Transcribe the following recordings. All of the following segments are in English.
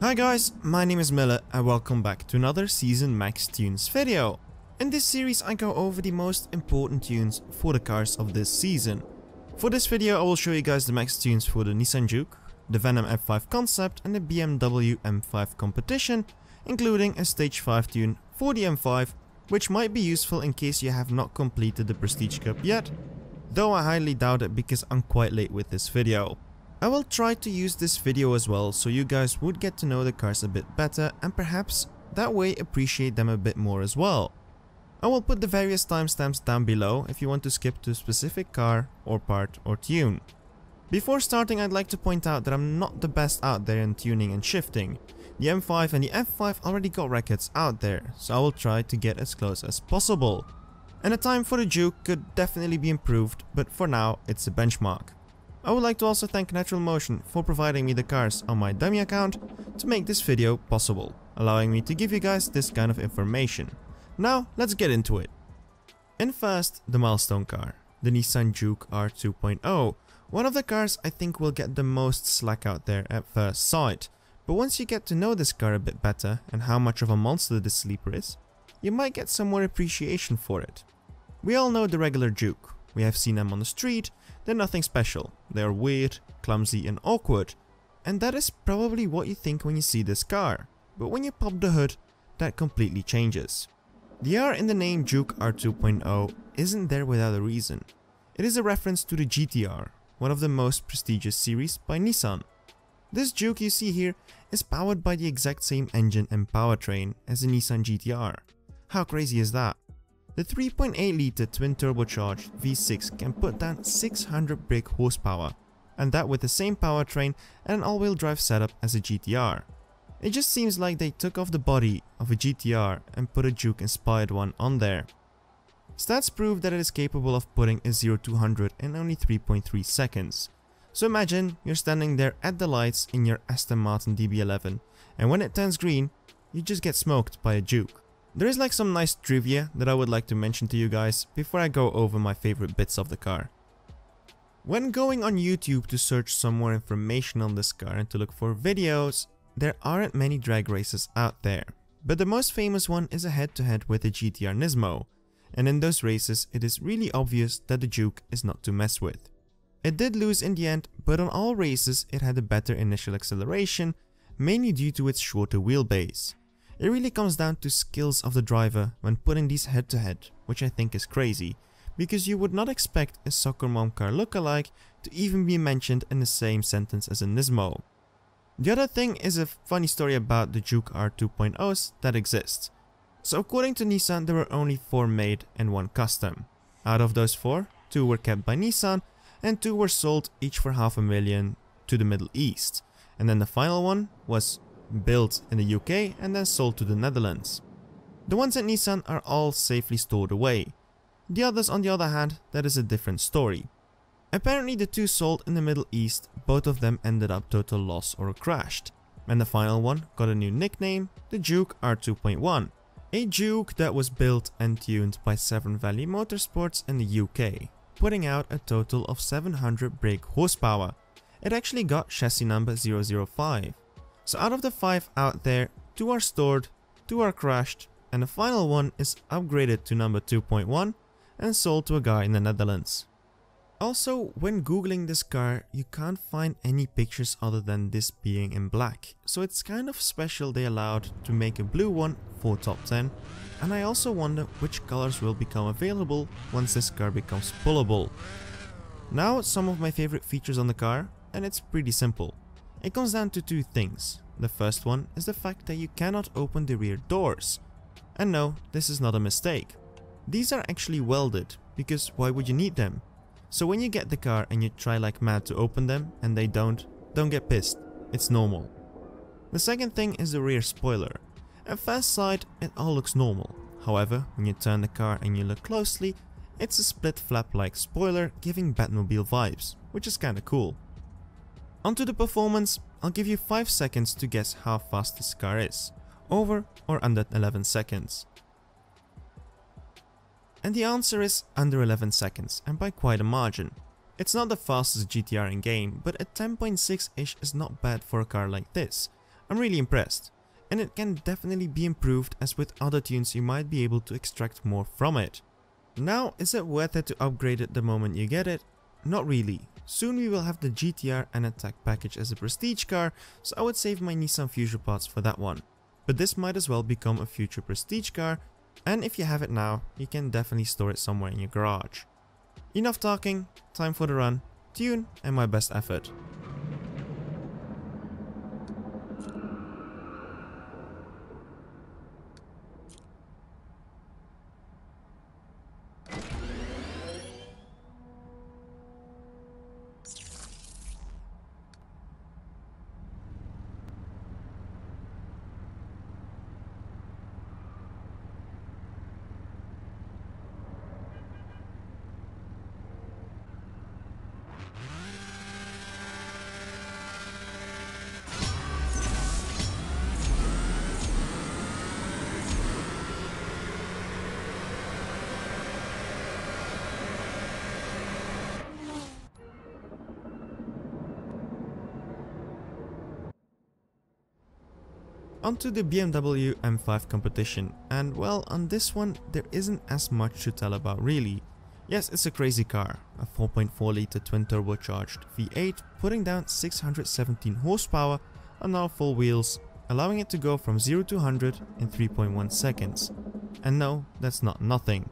Hi guys, my name is Miller and welcome back to another Season Max Tunes video. In this series I go over the most important tunes for the cars of this season. For this video I will show you guys the max tunes for the Nissan Juke, the Venom M5 Concept and the BMW M5 Competition, including a stage 5 tune for the M5, which might be useful in case you have not completed the Prestige Cup yet, though I highly doubt it because I'm quite late with this video. I will try to use this video as well so you guys would get to know the cars a bit better and perhaps that way appreciate them a bit more as well. I will put the various timestamps down below if you want to skip to a specific car or part or tune. Before starting, I'd like to point out that I'm not the best out there in tuning and shifting. The M5 and the F5 already got records out there, so I will try to get as close as possible. And the time for the Juke could definitely be improved, but for now it's a benchmark. I would like to also thank Natural Motion for providing me the cars on my dummy account to make this video possible, allowing me to give you guys this kind of information. Now let's get into it. And first, the milestone car, the Nissan Juke-R 2.0, one of the cars I think will get the most slack out there at first sight, but once you get to know this car a bit better and how much of a monster this sleeper is, you might get some more appreciation for it. We all know the regular Juke, we have seen them on the street. They're nothing special, they are weird, clumsy and awkward, and that is probably what you think when you see this car, but when you pop the hood, that completely changes. The R in the name Juke-R 2.0 isn't there without a reason. It is a reference to the GT-R, one of the most prestigious series by Nissan. This Juke you see here is powered by the exact same engine and powertrain as the Nissan GT-R. How crazy is that? The 3.8-litre twin-turbocharged V6 can put down 600 brake horsepower, and that with the same powertrain and an all-wheel drive setup as a GT-R. It just seems like they took off the body of a GT-R and put a Juke-inspired one on there. Stats prove that it is capable of putting a 0-100 in only 3.3 seconds. So imagine you're standing there at the lights in your Aston Martin DB11, and when it turns green, you just get smoked by a Juke. There is like some nice trivia that I would like to mention to you guys before I go over my favorite bits of the car. When going on YouTube to search some more information on this car and to look for videos, there aren't many drag races out there, but the most famous one is a head-to-head with the GT-R Nismo, and in those races it is really obvious that the Juke is not to mess with. It did lose in the end, but on all races it had a better initial acceleration, mainly due to its shorter wheelbase. It really comes down to skills of the driver when putting these head-to-head, which I think is crazy, because you would not expect a soccer mom car lookalike to even be mentioned in the same sentence as a Nismo. The other thing is a funny story about the Juke-R 2.0s that exists. So according to Nissan there were only 4 made and 1 custom. Out of those 4, 2 were kept by Nissan and 2 were sold each for $500,000 to the Middle East, and then the final one was built in the UK and then sold to the Netherlands. The ones at Nissan are all safely stored away. The others on the other hand, that is a different story. Apparently the 2 sold in the Middle East, both of them ended up total loss or crashed. And the final one got a new nickname, the Juke-R 2.1. A Juke that was built and tuned by Severn Valley Motorsports in the UK, putting out a total of 700 brake horsepower. It actually got chassis number 005. So out of the 5 out there, 2 are stored, 2 are crashed, and the final one is upgraded to number 2.1 and sold to a guy in the Netherlands. Also, when googling this car, you can't find any pictures other than this being in black, so it's kind of special they allowed to make a blue one for top 10, and I also wonder which colors will become available once this car becomes pullable. Now some of my favorite features on the car, and it's pretty simple. It comes down to 2 things. The first one is the fact that you cannot open the rear doors. And no, this is not a mistake. These are actually welded, because why would you need them? So when you get the car and you try like mad to open them and they don't get pissed, it's normal. The second thing is the rear spoiler. At first sight it all looks normal, however when you turn the car and you look closely, it's a split flap like spoiler giving Batmobile vibes, which is kinda cool. Onto the performance, I'll give you 5 seconds to guess how fast this car is, over or under 11 seconds. And the answer is under 11 seconds, and by quite a margin. It's not the fastest GT-R in game, but a 10.6-ish is not bad for a car like this. I'm really impressed. And it can definitely be improved, as with other tunes you might be able to extract more from it. Now, is it worth it to upgrade it the moment you get it? Not really. Soon we will have the GT-R and Attack package as a prestige car, so I would save my Nissan Fusion parts for that one. But this might as well become a future prestige car, and if you have it now, you can definitely store it somewhere in your garage. Enough talking, time for the run, tune and my best effort. Onto the BMW M5 Competition, and well, on this one there isn't as much to tell about really. Yes, it's a crazy car, a 4.4 litre twin turbocharged V8 putting down 617 horsepower on all full wheels, allowing it to go from 0 to 100 in 3.1 seconds. And no, that's not nothing.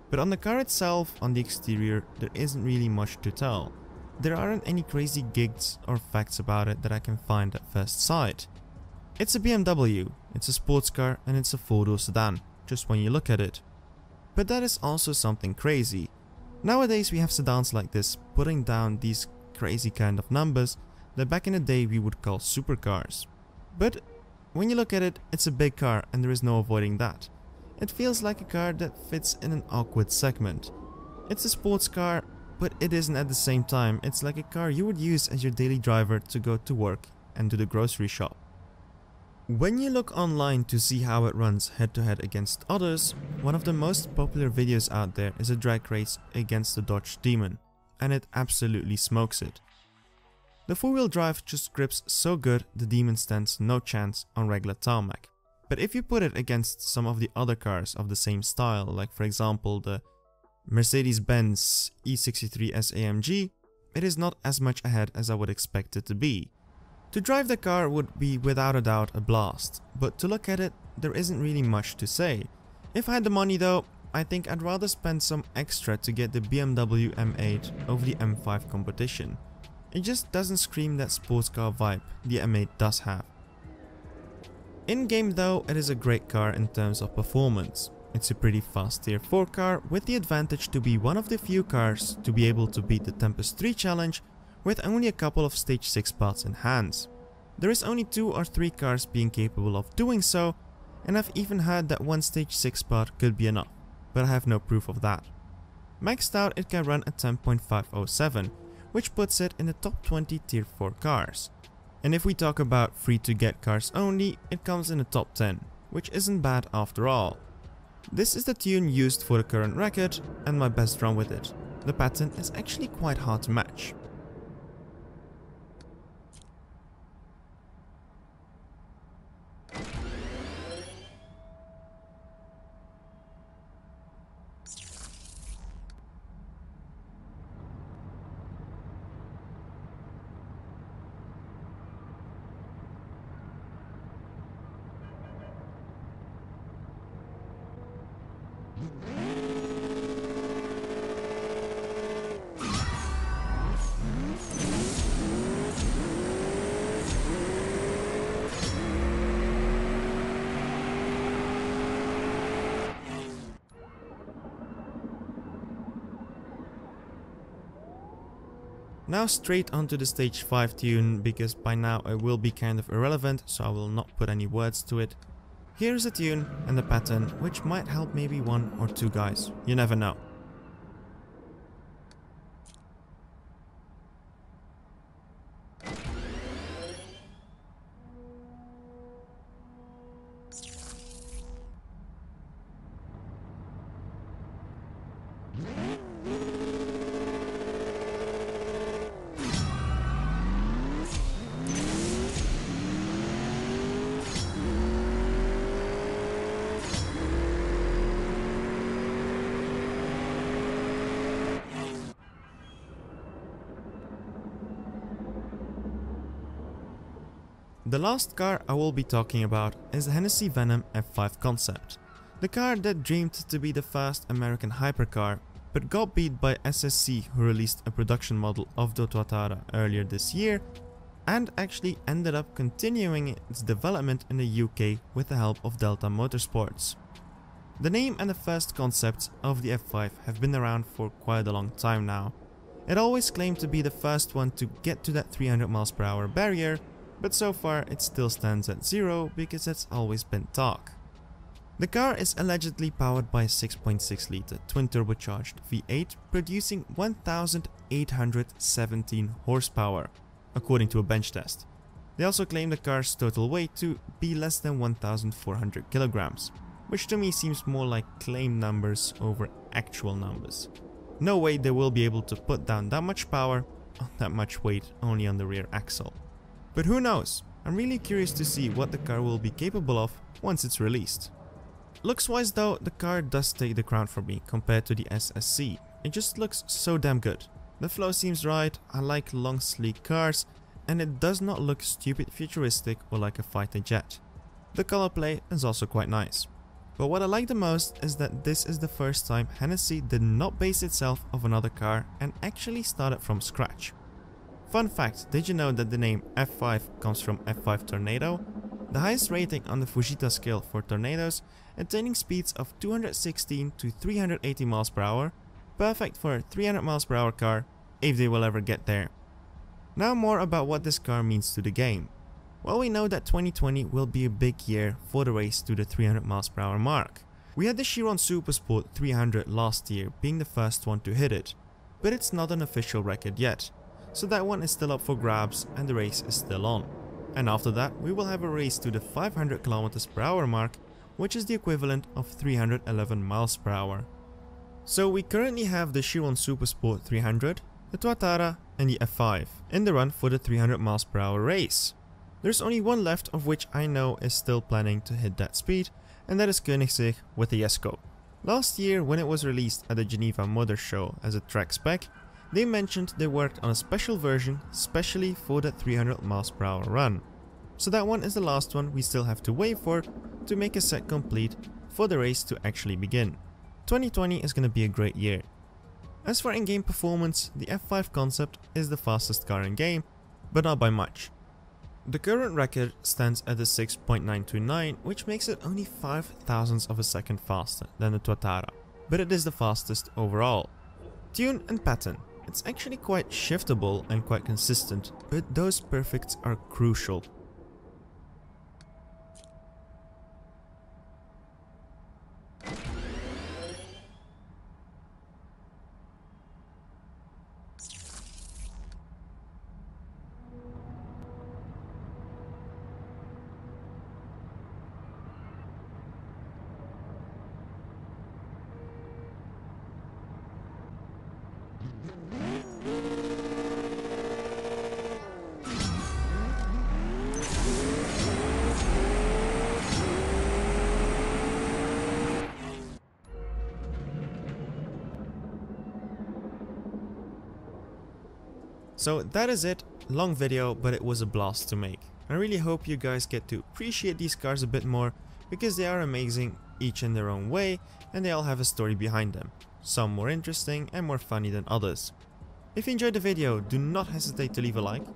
But on the car itself, on the exterior, there isn't really much to tell. There aren't any crazy gigs or facts about it that I can find at first sight. It's a BMW, it's a sports car, and it's a four-door sedan, just when you look at it. But that is also something crazy. Nowadays we have sedans like this putting down these crazy kind of numbers that back in the day we would call supercars. But when you look at it, it's a big car and there is no avoiding that. It feels like a car that fits in an awkward segment. It's a sports car, but it isn't at the same time. It's like a car you would use as your daily driver to go to work and to the grocery shop. When you look online to see how it runs head to head against others, one of the most popular videos out there is a drag race against the Dodge Demon, and it absolutely smokes it. The four-wheel drive just grips so good the Demon stands no chance on regular tarmac. But if you put it against some of the other cars of the same style, like for example the Mercedes-Benz E63S AMG, it is not as much ahead as I would expect it to be. To drive the car would be without a doubt a blast, but to look at it, there isn't really much to say. If I had the money though, I think I'd rather spend some extra to get the BMW M8 over the M5 Competition. It just doesn't scream that sports car vibe the M8 does have. In game though, it is a great car in terms of performance. It's a pretty fast tier 4 car with the advantage to be one of the few cars to be able to beat the Tempest 3 challenge with only a couple of stage 6 parts in hands. There is only 2 or 3 cars being capable of doing so, and I've even heard that one stage 6 part could be enough, but I have no proof of that. Maxed out it can run at 10.507, which puts it in the top 20 tier 4 cars. And if we talk about free to get cars only, it comes in the top 10, which isn't bad after all. This is the tune used for the current record and my best run with it. The pattern is actually quite hard to match. Now straight onto the stage 5 tune, because by now it will be kind of irrelevant, so I will not put any words to it. Here's the tune and the pattern, which might help maybe 1 or 2 guys, you never know. The last car I will be talking about is the Hennessey Venom M5 concept. The car that dreamed to be the first American hypercar, but got beat by SSC, who released a production model of the Tuatara earlier this year, and actually ended up continuing its development in the UK with the help of Delta Motorsports. The name and the first concepts of the F5 have been around for quite a long time now. It always claimed to be the first one to get to that 300 mph barrier, but so far it still stands at 0 because it's always been talk. The car is allegedly powered by a 6.6 litre twin turbocharged V8 producing 1817 horsepower, according to a bench test. They also claim the car's total weight to be less than 1400 kilograms, which to me seems more like claimed numbers over actual numbers. No way they will be able to put down that much power on that much weight only on the rear axle. But who knows, I'm really curious to see what the car will be capable of once it's released. Looks wise though, the car does take the crown for me compared to the SSC. It just looks so damn good. The flow seems right, I like long sleek cars, and it does not look stupid futuristic or like a fighter jet. The color play is also quite nice. But what I like the most is that this is the first time Hennessey did not base itself off another car and actually started from scratch. Fun fact, did you know that the name F5 comes from F5 Tornado? The highest rating on the Fujita scale for tornadoes, attaining speeds of 216 to 380 mph, perfect for a 300 mph car if they will ever get there. Now more about what this car means to the game. Well, we know that 2020 will be a big year for the race to the 300 mph mark. We had the Chiron Supersport 300 last year being the first one to hit it, but it's not an official record yet. So that one is still up for grabs and the race is still on. And after that we will have a race to the 500 km/h mark, which is the equivalent of 311 mph. So we currently have the Chiron Supersport 300, the Tuatara and the F5 in the run for the 300 mph race. There's only one left of which I know is still planning to hit that speed, and that is Koenigsegg with the Jesko. Last year when it was released at the Geneva Motor Show as a track spec, they mentioned they worked on a special version specially for that 300 mph run. So that one is the last one we still have to wait for to make a set complete for the race to actually begin. 2020 is going to be a great year. As for in-game performance, the F5 concept is the fastest car in game, but not by much. The current record stands at the 6.929, which makes it only 5 thousandths of a second faster than the Tuatara, but it is the fastest overall. Tune and pattern. It's actually quite shiftable and quite consistent, but those perfects are crucial. So that is it, long video, but it was a blast to make. I really hope you guys get to appreciate these cars a bit more, because they are amazing each in their own way and they all have a story behind them, some more interesting and more funny than others. If you enjoyed the video, do not hesitate to leave a like,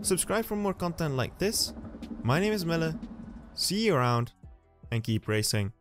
subscribe for more content like this. My name is Mille, see you around and keep racing.